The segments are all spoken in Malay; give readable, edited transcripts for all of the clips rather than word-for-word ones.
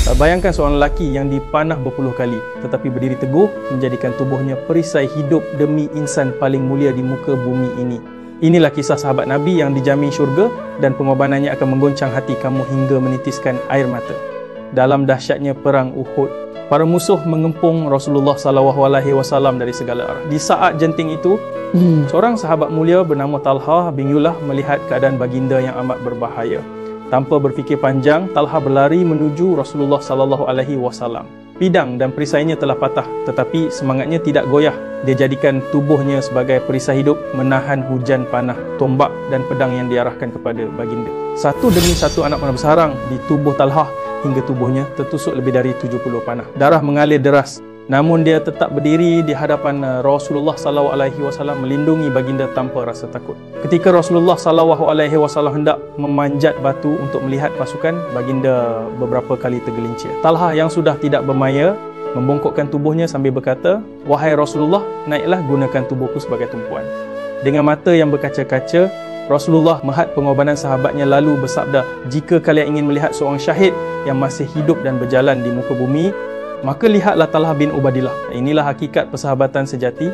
Bayangkan seorang lelaki yang dipanah berpuluh kali tetapi berdiri teguh menjadikan tubuhnya perisai hidup demi insan paling mulia di muka bumi ini. Inilah kisah sahabat Nabi yang dijamin syurga dan pengorbanannya akan menggoncang hati kamu hingga menitiskan air mata. Dalam dahsyatnya perang Uhud, para musuh mengepung Rasulullah SAW dari segala arah. Di saat genting itu, seorang sahabat mulia bernama Talha bin Yulah melihat keadaan baginda yang amat berbahaya. Tanpa berfikir panjang, Talha berlari menuju Rasulullah SAW. Pedang dan perisainya telah patah, tetapi semangatnya tidak goyah. Dia jadikan tubuhnya sebagai perisai hidup menahan hujan panah, tombak dan pedang yang diarahkan kepada baginda. Satu demi satu anak panah bersarang di tubuh Talha hingga tubuhnya tertusuk lebih dari 70 panah. Darah mengalir deras. Namun dia tetap berdiri di hadapan Rasulullah SAW melindungi baginda tanpa rasa takut. Ketika Rasulullah SAW hendak memanjat batu untuk melihat pasukan, baginda beberapa kali tergelincir. Talha yang sudah tidak bermaya membongkokkan tubuhnya sambil berkata, "Wahai Rasulullah, naiklah gunakan tubuhku sebagai tumpuan." Dengan mata yang berkaca-kaca, Rasulullah melihat pengorbanan sahabatnya lalu bersabda, "Jika kalian ingin melihat seorang syahid yang masih hidup dan berjalan di muka bumi, maka lihatlah Talha bin Ubaidillah." Inilah hakikat persahabatan sejati,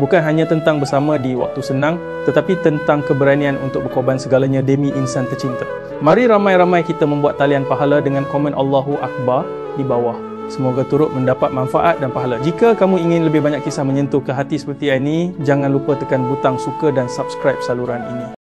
bukan hanya tentang bersama di waktu senang, tetapi tentang keberanian untuk berkorban segalanya demi insan tercinta. Mari ramai-ramai kita membuat talian pahala dengan komen Allahu Akbar di bawah. Semoga turut mendapat manfaat dan pahala. Jika kamu ingin lebih banyak kisah menyentuh ke hati seperti ini, jangan lupa tekan butang suka dan subscribe saluran ini.